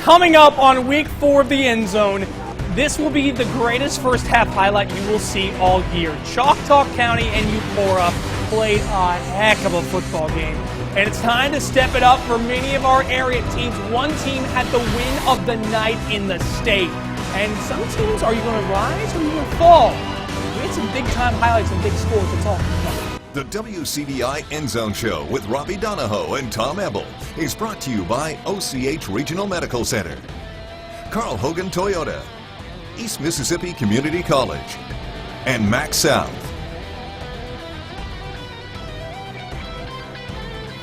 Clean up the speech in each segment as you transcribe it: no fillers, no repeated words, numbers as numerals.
Coming up on week 4 of the End Zone, this will be the greatest first half highlight you will see all year. Choctaw County and Upora played a heck of a football game. And it's time to step it up for many of our area teams. One team had the win of the night in the state. And some teams, are you going to rise or are you going to fall? We had some big-time highlights and big scores. That's all. The WCBI EndZone Show with Robbie Donahoe and Tom Ebel is brought to you by OCH Regional Medical Center, Carl Hogan Toyota, East Mississippi Community College, and Max South.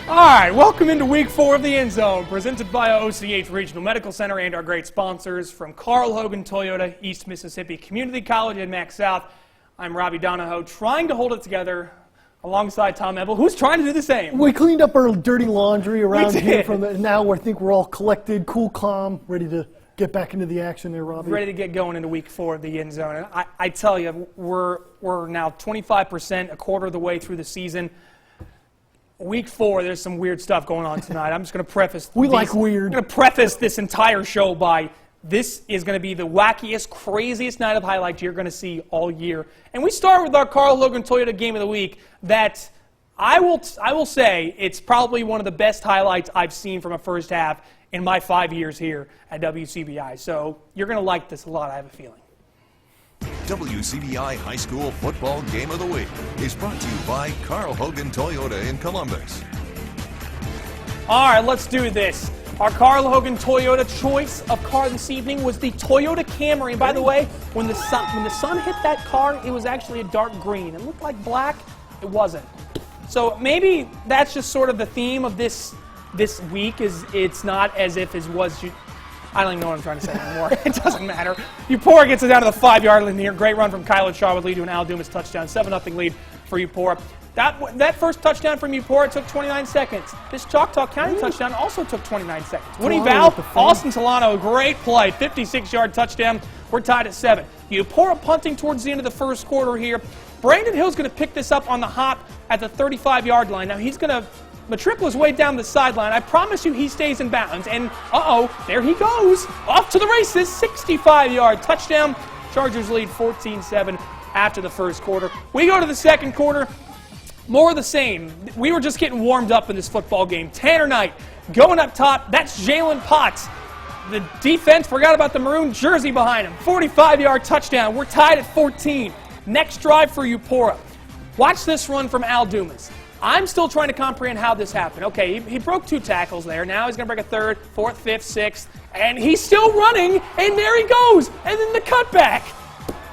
All right, welcome into week 4 of the End Zone, presented by OCH Regional Medical Center and our great sponsors from Carl Hogan Toyota, East Mississippi Community College, and Max South. I'm Robbie Donahoe, trying to hold it together alongside Tom Ebel, who's trying to do the same. We cleaned up our dirty laundry around here now I think we're all collected, cool, calm, ready to get back into the action there, Robbie. Ready to get going into week 4 of the End Zone. And I tell you, we're now 25%, a quarter of the way through the season. Week 4, there's some weird stuff going on tonight. I'm just going to preface I'm going to preface this entire show by this is going to be the wackiest, craziest night of highlights you're going to see all year. And we start with our Carl Hogan Toyota Game of the Week that I will say it's probably one of the best highlights I've seen from a first half in my 5 years here at WCBI. So you're going to like this a lot, I have a feeling. WCBI High School Football Game of the Week is brought to you by Carl Hogan Toyota in Columbus. All right, let's do this. Our Carl Hogan Toyota choice of car this evening was the Toyota Camry. And by the way, when the sun hit that car, it was actually a dark green. It looked like black. It wasn't. So maybe that's just sort of the theme of this week. Is it's not as if it was. I don't even know what I'm trying to say anymore. It doesn't matter. Upora gets it down to the 5-yard line here. Great run from Kyler Shaw would lead to an Al Dumas touchdown. 7-0 lead for Upora. That first touchdown from Upora took 29 seconds. This Choctaw County touchdown also took 29 seconds. Woody Val, Austin Solano, great play. 56-yard touchdown. We're tied at 7. Upora punting towards the end of the first quarter here. Brandon Hill's going to pick this up on the hop at the 35-yard line. Now he's going to matriculate his way down the sideline. I promise you he stays in bounds. And, there he goes. Off to the races. 65-yard touchdown. Chargers lead 14-7 after the first quarter. We go to the second quarter. More of the same. We were just getting warmed up in this football game. Tanner Knight going up top. That's Jalen Potts. The defense forgot about the maroon jersey behind him. 45-yard touchdown. We're tied at 14. Next drive for Upora. Watch this run from Al Dumas. I'm still trying to comprehend how this happened. Okay, he broke 2 tackles there. Now he's going to break a 3rd, 4th, 5th, 6th. And he's still running. And there he goes. And then the cutback.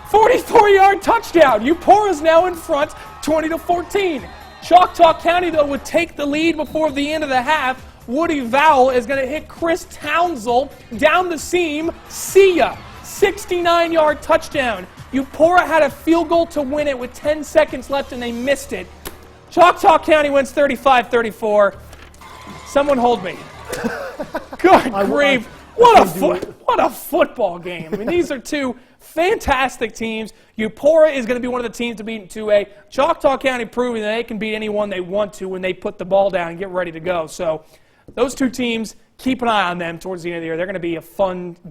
44-yard touchdown. Upora's now in front, 20-14. Choctaw County, though, would take the lead before the end of the half. Woody Vowell is going to hit Chris Townsell down the seam. See ya. 69-yard touchdown. Upora had a field goal to win it with 10 seconds left, and they missed it. Choctaw County wins 35-34. Someone hold me. Good grief. What a football game. I mean, these are two fantastic teams. Upora is going to be one of the teams to beat in 2A. Choctaw County proving that they can beat anyone they want to when they put the ball down and get ready to go. So those two teams, keep an eye on them towards the end of the year. They're going to be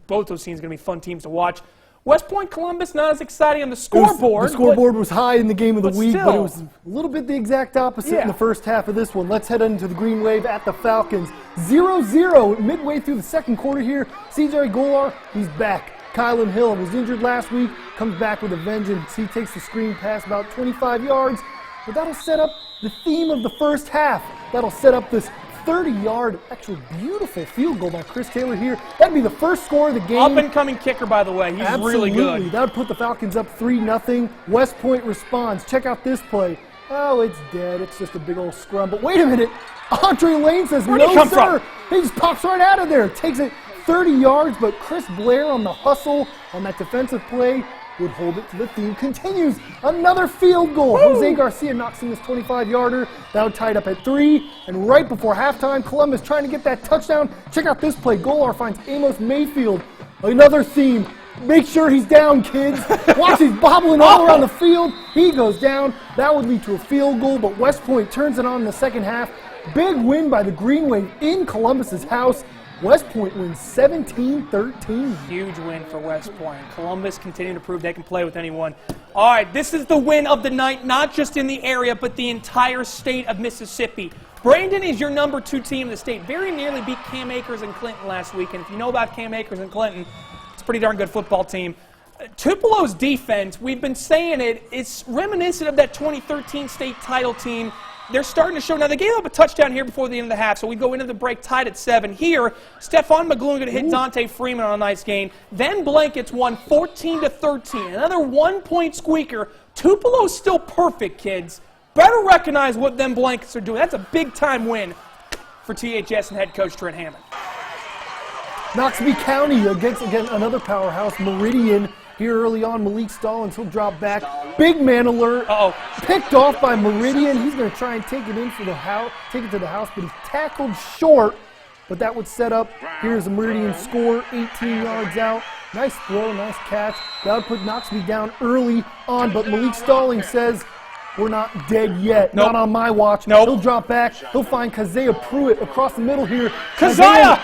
both those teams are going to be fun teams to watch. West Point Columbus, not as exciting on the scoreboard. The scoreboard was high in the game of the week, but it was a little bit the exact opposite in the first half of this one. Let's head into the Green Wave at the Falcons. 0-0 midway through the second quarter here. CJ Golar, he's back. Kylan Hill was injured last week, comes back with a vengeance. He takes the screen pass about 25 yards, but that'll set up the theme of the first half. That'll set up this 30-yard, actually beautiful field goal by Chris Taylor here. That'd be the first score of the game. Up-and-coming kicker, by the way. He's really good. That would put the Falcons up 3-0. West Point responds. Check out this play. Oh, it's dead. It's just a big old scrum. But wait a minute. Andre Lane says, no, sir. He just pops right out of there. Takes it 30 yards, but Chris Blair on the hustle on that defensive play would hold it to the theme. Continues another field goal. Woo! Jose Garcia knocks in this 25-yarder. That would tie it up at 3. And right before halftime, Columbus trying to get that touchdown. Check out this play. Golar finds Amos Mayfield. Another theme. Make sure he's down, kids. Watch, he's bobbling all around the field. He goes down. That would lead to a field goal, but West Point turns it on in the second half. Big win by the Green Wave in Columbus's house. West Point wins 17-13. Huge win for West Point. Columbus continuing to prove they can play with anyone. All right, this is the win of the night, not just in the area, but the entire state of Mississippi. Brandon is your number 2 team in the state. Very nearly beat Cam Akers and Clinton last week. And if you know about Cam Akers and Clinton, it's a pretty darn good football team. Tupelo's defense, we've been saying it, it's reminiscent of that 2013 state title team. They're starting to show. Now, they gave up a touchdown here before the end of the half, so we go into the break tied at 7. Here, Stephon McGloon going to hit Dante Freeman on a nice gain. Then Blankets won 14-13. Another 1-point squeaker. Tupelo's still perfect, kids. Better recognize what them Blankets are doing. That's a big-time win for THS and head coach Trent Hammond. Noxubee County against another powerhouse, Meridian. Here early on, Malik Stallings, he'll drop back. Big man alert. Picked off by Meridian. He's going to try and take it in for the house, take it to the house, but he's tackled short. But that would set up. Here's a Meridian score, 18 yards out. Nice throw, nice catch. That would put Noxubee down early on, but Malik Stallings says, we're not dead yet. Not on my watch. He'll drop back. He'll find Keziah Pruitt across the middle here. Keziah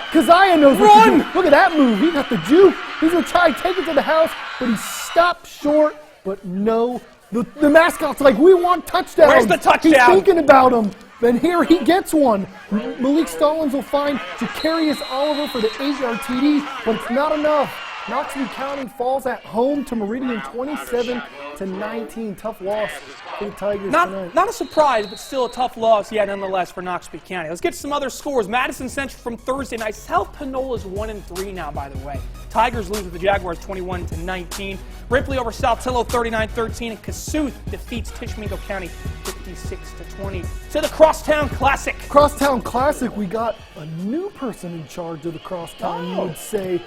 knows what to do. Look at that move. He got the juke. He's going to try and take it to the house, but he stopped short. But no. The mascot's like, we want touchdowns. Where's the touchdown? He's thinking about him. Then here he gets one. Malik Stallings will find Jacarius Oliver for the 8-yard TD, but it's not enough. Noxubee County falls at home to Meridian 27-19. Tough loss for the Tigers tonight. Not a surprise, but still a tough loss, nonetheless, for Noxubee County. Let's get some other scores. Madison Central from Thursday night. South Pinola's 1-3 now, by the way. Tigers lose with the Jaguars 21-19. Ripley over South Tillo 39-13, and Kossuth defeats Tishomingo County 56-20. To the Crosstown Classic. Crosstown Classic, we got a new person in charge of the Crosstown, you would say.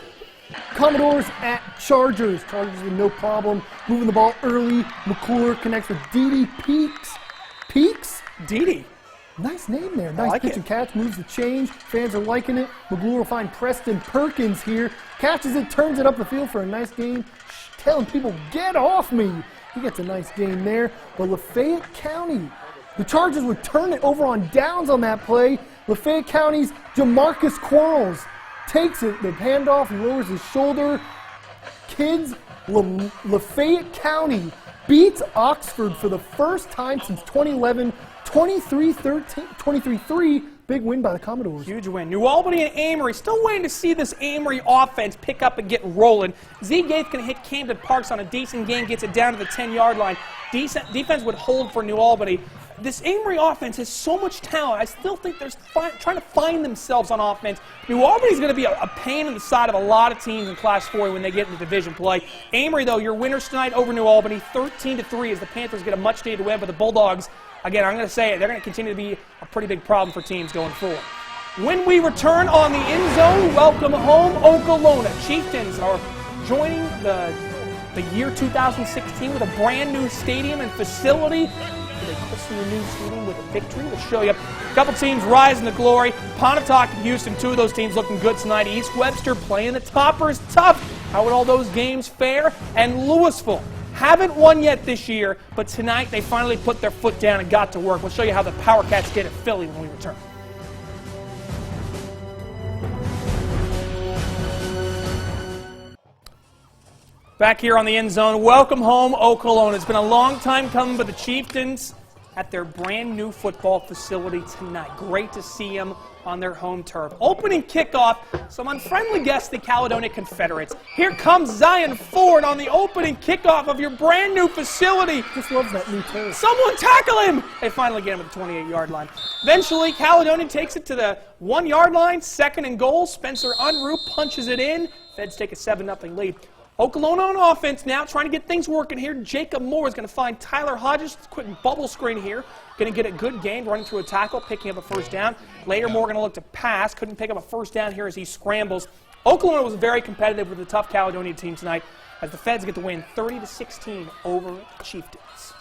Commodores at Chargers. Chargers with no problem moving the ball early. McClure connects with Dede Peaks? Dede. Nice name there. Nice pitch and catch. Moves the change. Fans are liking it. McClure will find Preston Perkins here. Catches it, turns it up the field for a nice gain. Telling people, get off me. He gets a nice gain there. But Lafayette County, the Chargers would turn it over on downs on that play. Lafayette County's Jamarcus Quarles takes it, the handoff, and lowers his shoulder. Kids, Lafayette County beats Oxford for the first time since 2011, 23-3. Big win by the Commodores. Huge win. New Albany and Amory, still waiting to see this Amory offense pick up and get rolling. Z Gates going to hit Camden Parks on a decent game, gets it down to the 10-yard line. Defense would hold for New Albany. This Amory offense has so much talent. I still think they're trying to find themselves on offense. New Albany's going to be a pain in the side of a lot of teams in Class 4 when they get into division play. Amory, though, your winners tonight over New Albany, 13-3 as the Panthers get a much-needed win. But the Bulldogs, again, I'm going to say it, they're going to continue to be a pretty big problem for teams going forward. When we return on the end zone, welcome home Okolona. Chieftains are joining the year 2016 with a brand new stadium and facility. They christen the new stadium with a victory. We'll show you a couple teams rising to glory. Pontotoc and Houston, 2 of those teams looking good tonight. East Webster playing the Toppers tough. How would all those games fare? And Louisville haven't won yet this year, but tonight they finally put their foot down and got to work. We'll show you how the Power Cats did at Philly when we return. Back here on the end zone, welcome home Okolona. It's been a long time coming, but the Chieftains at their brand new football facility tonight. Great to see them on their home turf. Opening kickoff, some unfriendly guests, the Caledonia Confederates. Here comes Zion Ford on the opening kickoff of your brand new facility. Just loves that new turf. Someone tackle him! They finally get him at the 28-yard line. Eventually, Caledonia takes it to the 1-yard line, 2nd and goal. Spencer Unruh punches it in. Feds take a 7-0 lead. Okolona on offense now, trying to get things working here. Jacob Moore is going to find Tyler Hodges. Quick bubble screen here. Going to get a good gain, running through a tackle, picking up a first down. Later, Moore going to look to pass. Couldn't pick up a first down here as he scrambles. Okolona was very competitive with the tough Caledonia team tonight as the Feds get the win 30-16 over the Chieftains.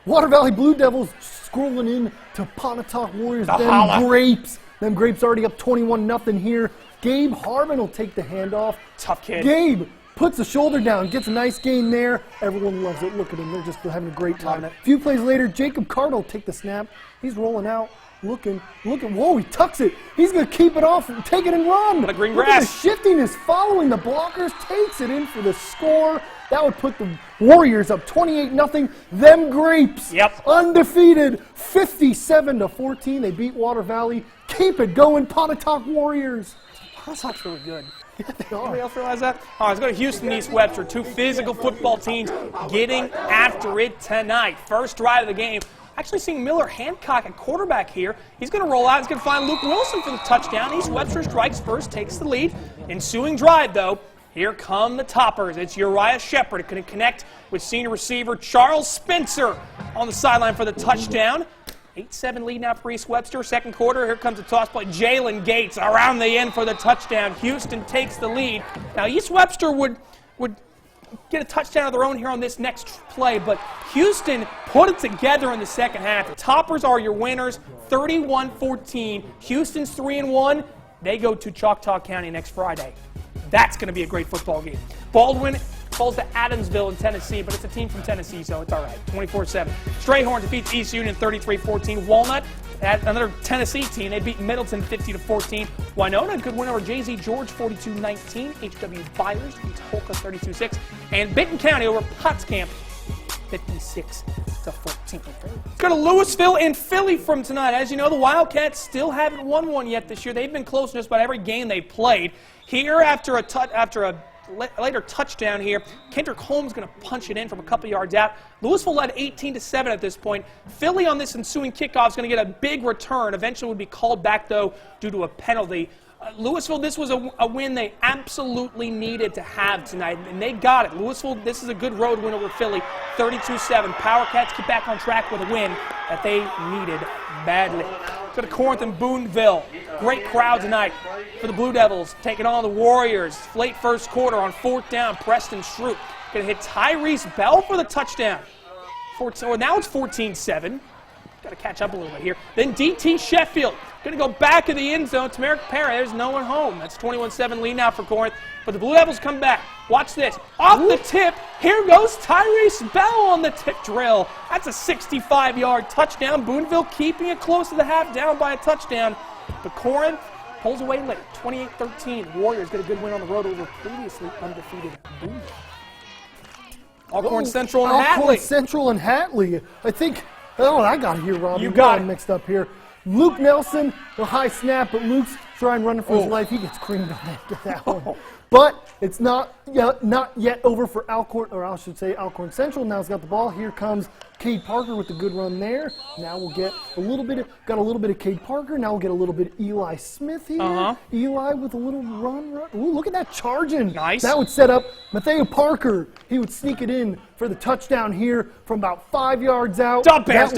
Water Valley Blue Devils scrolling in to Pontotoc Warriors. Them Grapes already up 21-0 here. Gabe Harmon will take the handoff. Tough kid. Gabe puts the shoulder down, gets a nice gain there. Everyone loves it. Look at him. They're just having a great time. A few plays later, Jacob Cardle will take the snap. He's rolling out. Whoa, he tucks it. He's going to keep it off and take it and run. The green Look at the grass. shiftiness following the blockers, takes it in for the score. That would put the Warriors up 28-0. Them Grapes, undefeated, 57-14. They beat Water Valley. Keep it going, Pontotoc Warriors. Pontotoc's really good. Yeah, they are. Anybody else realize that? All right, let's go to Houston East Webster. Two physical football teams getting after it tonight. First drive of the game. Actually seeing Miller Hancock at quarterback here. He's going to roll out. He's going to find Luke Wilson for the touchdown. East Webster strikes first, takes the lead. Ensuing drive, though, here come the toppers. It's Uriah Shepard going to connect with senior receiver Charles Spencer on the sideline for the touchdown. 8-7 lead now for East Webster. Second quarter, here comes the toss play. Jalen Gates around the end for the touchdown. Houston takes the lead. Now, East Webster would get a touchdown of their own here on this next play, but Houston put it together in the second half. The toppers are your winners, 31-14. Houston's 3-1. They go to Choctaw County next Friday. That's going to be a great football game. Baldwin falls to Adamsville in Tennessee, but it's a team from Tennessee, so it's all right. 24-7. Strayhorn defeats East Union 33-14. Walnut, another Tennessee team, they beat Middleton 50-14. Winona, good win over JZ George 42-19. HW Byers beats Holka 32-6. And Benton County over Potscamp 56-14. Go to Louisville and Philly from tonight. As you know, the Wildcats still haven't won one yet this year. They've been close to just about every game they played. Here, after a later touchdown here, Kendrick Holmes going to punch it in from a couple yards out. Louisville led 18-7 at this point. Philly on this ensuing kickoff is going to get a big return. Eventually would be called back, though, due to a penalty. Louisville, this was a win they absolutely needed to have tonight, and they got it. Louisville, this is a good road win over Philly, 32-7. Power Cats get back on track with a win that they needed badly. Go to Corinth and Boonville. Great crowd tonight for the Blue Devils, taking on the Warriors. Late first quarter on fourth down, Preston Shroop going to hit Tyrese Bell for the touchdown. Now it's 14-7. Got to catch up a little bit here. Then DT Sheffield going to go back in the end zone. Tamarick Perry, there's no one home. That's 21-7 lead now for Corinth. But the Blue Devils come back. Watch this. Off the tip, here goes Tyrese Bell on the tip drill. That's a 65-yard touchdown. Boonville keeping it close to the half, down by a touchdown. But Corinth pulls away late, 28-13. Warriors get a good win on the road over previously undefeated Boonville. Alcorn Central and Hatley. Alcorn Central and Hatley. I think, I got it here, Robbie. You got it. Mixed up here. Luke Nelson, the high snap, but Luke's trying running for his life. He gets creamed on that one. But it's not yet over for Alcorn, or I should say Alcorn Central. Now he's got the ball. Here comes Cade Parker with a good run there. Now we'll get a little bit of Cade Parker. Now we'll get a little bit of Eli Smith here. Eli with a little run. Ooh, look at that charging. Nice. That would set up Matthew Parker. He would sneak it in for the touchdown here from about 5 yards out. Stop Bears.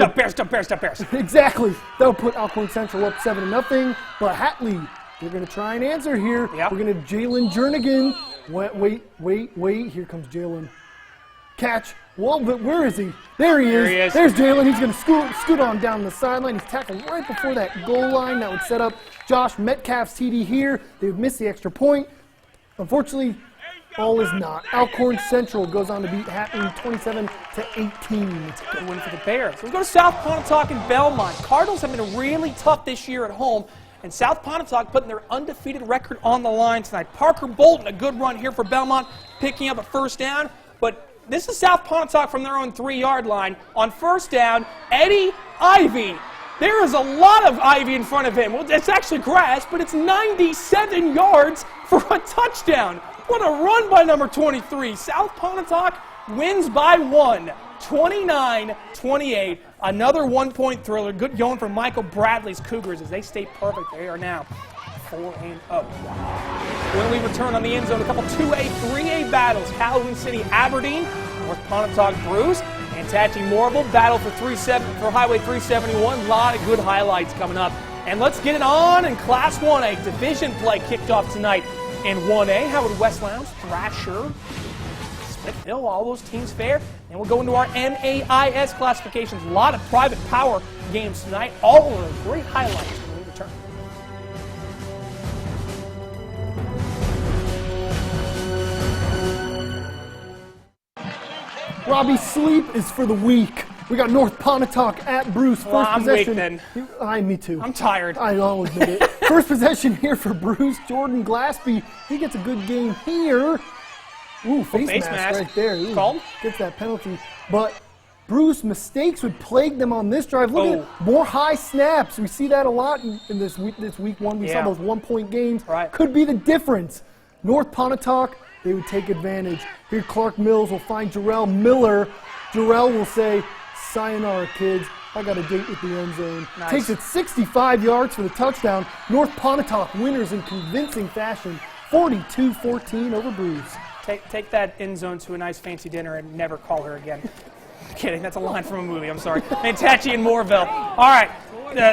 Exactly. That would put Alcorn Central up 7-0. But Hatley, they're going to try and answer here. Yep. We're going to Jalen Jernigan. Wait. Here comes Jalen. Catch. Well, but where is he? There he is. There's Jalen. He's going to scoot on down the sideline. He's tackled right before that goal line. That would set up Josh Metcalf's TD here. They would miss the extra point. Unfortunately, all is not. Alcorn Central goes on to beat Hatley 27-18. It's a good win for the Bears. Let's go to South Pontotoc and Belmont. Cardinals have been really tough this year at home, and South Pontotoc putting their undefeated record on the line tonight. Parker Bolton, a good run here for Belmont, picking up a first down, but this is South Pontotoc from their own 3-yard line. On first down, Eddie Ivy. There is a lot of ivy in front of him. Well, it's actually grass, but it's 97 yards for a touchdown. What a run by number 23. South Pontotoc wins by 1, 29-28. Another one-point thriller. Good going for Michael Bradley's Cougars as they stay perfect. They are now 4-0. When we return on the end zone, a couple 2A, 3A battles. Calhoun City, Aberdeen, North Pontotoc Brews, and Tachi Morrible battle for Highway 371. A lot of good highlights coming up. And let's get it on in Class 1A. Division play kicked off tonight in 1A. Howard West Lounge, Thrasher, Smithville, all those teams fair. And we'll go into our NAIS classifications. A lot of private power games tonight. All of the great highlights when we return. Robbie, sleep is for the weak. We got North Pontotoc at Bruce. First I'm weak possession. then. Me too. I'm tired. I'll admit it. First possession here for Bruce. Jordan Glaspie, he gets a good game here. Ooh, face mask right there. Ooh, called? Gets that penalty. But Bruce, mistakes would plague them on this drive. Look at more high snaps. We see that a lot in this week one. We saw those 1-point games. Right. Could be the difference. North Pontotoc, they would take advantage. Here Clark Mills will find Jarrell Miller. Jarrell will say, sayonara, kids. I got a date with the end zone. Nice. Takes it 65 yards for the touchdown. North Pontotoc winners in convincing fashion. 42-14 over Bruce. Take that end zone to a nice fancy dinner and never call her again. I'm kidding, that's a line from a movie, I'm sorry. Mantachi and Moorville. All right,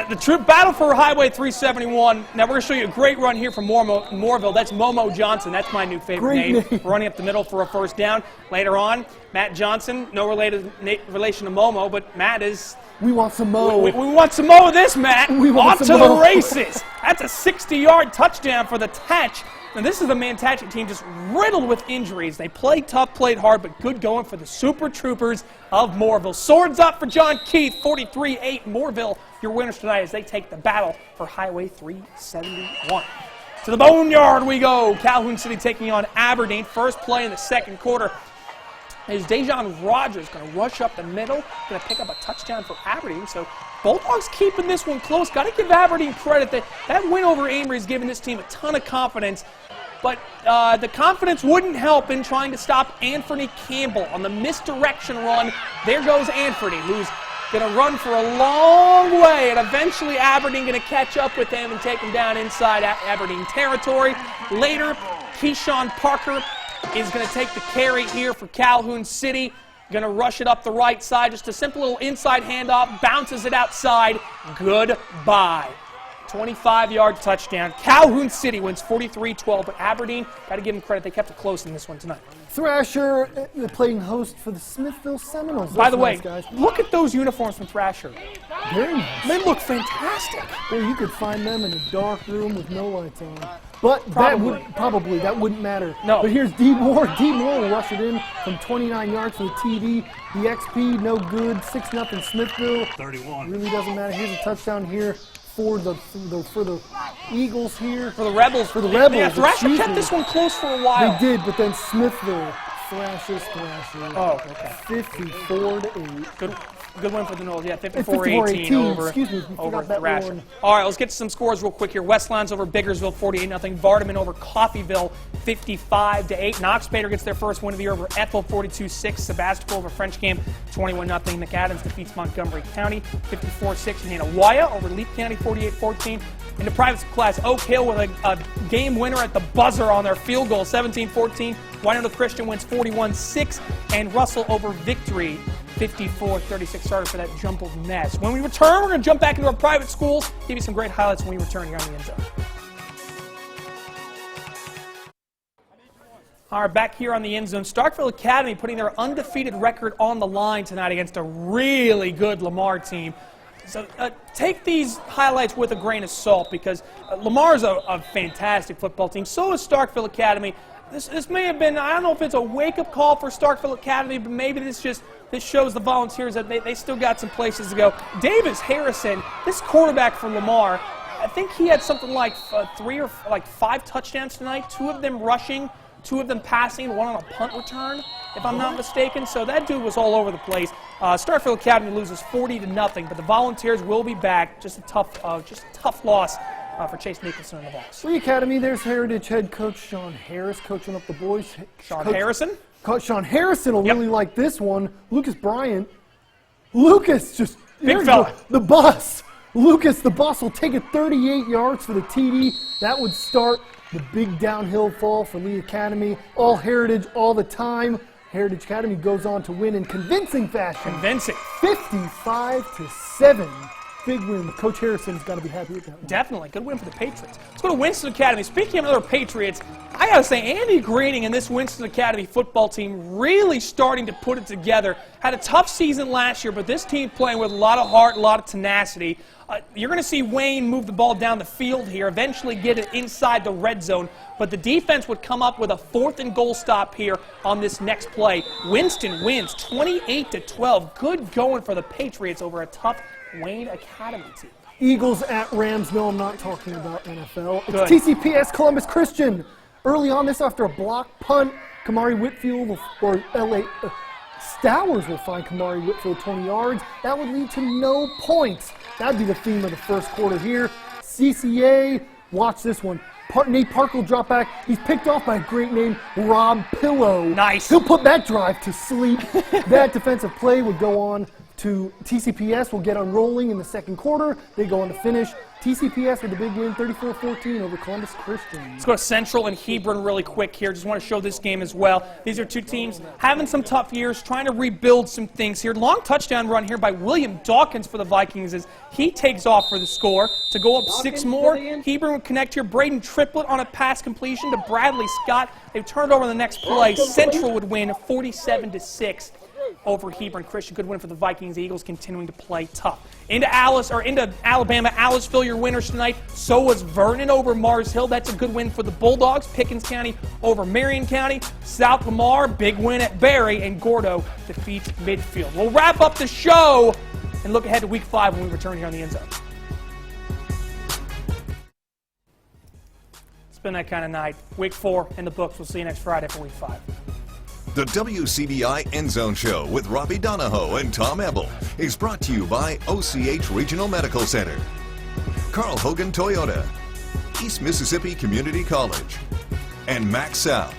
the troop battle for Highway 371. Now we're going to show you a great run here from Moorville. That's Momo Johnson. That's my new favorite name. Running up the middle for a first down. Later on, Matt Johnson, no relation to Momo, but Matt is... We want some Mo. We want some Mo of this, Matt. We want on some to the Mo. races. That's a 60-yard touchdown for the Tatch. And this is the Mantachi team just riddled with injuries. They played tough, played hard, but good going for the Super Troopers of Moorville. Swords up for John Keith, 43-8. Moorville, your winners tonight as they take the battle for Highway 371. To the Boneyard we go. Calhoun City taking on Aberdeen. First play in the second quarter. Is Dejon Rogers going to rush up the middle, going to pick up a touchdown for Aberdeen. So Bulldogs keeping this one close. Got to give Aberdeen credit. That win over Amory has given this team a ton of confidence. But the confidence wouldn't help in trying to stop Anthony Campbell on the misdirection run. There goes Anthony, who's going to run for a long way, and eventually Aberdeen going to catch up with him and take him down inside Aberdeen territory. Later, Keyshawn Parker is going to take the carry here for Calhoun City. Going to rush it up the right side. Just a simple little inside handoff. Bounces it outside. Goodbye. 25-yard touchdown. Calhoun City wins 43-12, but Aberdeen, got to give them credit, they kept it close in this one tonight. Thrasher, they're playing host for the Smithville Seminoles. By the way, guys. Look at those uniforms from Thrasher. Very nice. They look fantastic. Well, you could find them in a dark room with no lights on. But Probably. that wouldn't matter. No. But here's D. Moore. D. Moore will rush it in from 29 yards for the TD. The XP, no good. 6-0 Smithville. 31. Really doesn't matter. Here's a touchdown here for the Eagles here. For the Rebels. Yeah, Thrasher kept this one close for a while. They did, but then Smithville thrashes Thrasher. Oh, okay. 54-8. Good win for the Knolls. Yeah, 54-18 over Thrasher. All right, let's get to some scores real quick here. Westlands over Biggersville, 48-0. Vardaman over Coffeyville, 55-8. Knox Bader gets their first win of the year over Ethel, 42-6. Sebastopol over French Camp, 21-0. McAdams defeats Montgomery County, 54-6. And Hanawaya over Leap County, 48-14. In the private class, Oak Hill with a game winner at the buzzer on their field goal, 17-14. Wyandotte Christian wins 41-6. And Russell over Victory, 54-36. Starter for that jumbled mess. When we return, we're going to jump back into our private schools, give you some great highlights when we return here on the End Zone. All right, back here on the End Zone. Starkville Academy putting their undefeated record on the line tonight against a really good Lamar team. So take these highlights with a grain of salt because Lamar's a fantastic football team. So is Starkville Academy. This may have been, I don't know if it's a wake-up call for Starkville Academy, but maybe this shows the Volunteers that they still got some places to go. Davis Harrison, this quarterback for Lamar, I think he had something like 3 or 5 touchdowns tonight, 2 of them rushing, 2 of them passing, 1 on a punt return, if I'm not mistaken. So that dude was all over the place. Starkville Academy loses 40-0, but the Volunteers will be back. Just a tough loss for Chase Nicholson and the Vols. For the Academy, there's Heritage head coach Sean Harris coaching up the boys. Sean Harrison will really like this one. Lucas Bryant. Lucas just big fella. The bus. Lucas, the bus, will take it 38 yards for the TD. That would start the big downhill fall for Lee Academy. All Heritage all the time. Heritage Academy goes on to win in convincing fashion. 55-7. big win. Coach Harrison's got to be happy with that one. Definitely. Good win for the Patriots. Let's go to Winston Academy. Speaking of other Patriots, I got to say, Andy Greening and this Winston Academy football team really starting to put it together. Had a tough season last year, but this team playing with a lot of heart, a lot of tenacity. You're going to see Wayne move the ball down the field here, eventually get it inside the red zone, but the defense would come up with a 4th and goal stop here on this next play. Winston wins 28-12. Good going for the Patriots over a tough Wayne Academy team. Eagles at Rams. No, I'm not talking about NFL. Good. It's TCPS Columbus Christian. Early on this, after a block punt, Kamari Whitfield or L.A. Stowers will find Kamari Whitfield 20 yards. That would lead to no points. That would be the theme of the first quarter here. CCA, watch this one. Nate Park will drop back. He's picked off by a great name, Rob Pillow. Nice. He'll put that drive to sleep. That defensive play would go on to TCPS, will get unrolling in the second quarter. They go on to finish. TCPS with a big win, 34-14 over Columbus Christian. Let's go to Central and Hebron really quick here. Just want to show this game as well. These are two teams having some tough years, trying to rebuild some things here. Long touchdown run here by William Dawkins for the Vikings as he takes off for the score to go up 6 more. Hebron would connect here. Braden Triplett on a pass completion to Bradley Scott. They've turned over the next play. Central would win 47-6. Over Hebron Christian. Good win for the Vikings. The Eagles continuing to play tough. Into Alabama. Aliceville, your winners tonight. So was Vernon over Mars Hill. That's a good win for the Bulldogs. Pickens County over Marion County. South Lamar, big win at Barry. And Gordo defeats Midfield. We'll wrap up the show and look ahead to Week 5 when we return here on the End Zone. It's been that kind of night. Week 4 in the books. We'll see you next Friday for Week 5. The WCBI EndZone Show with Robbie Donahoe and Tom Ebel is brought to you by OCH Regional Medical Center, Carl Hogan Toyota, East Mississippi Community College, and Max South.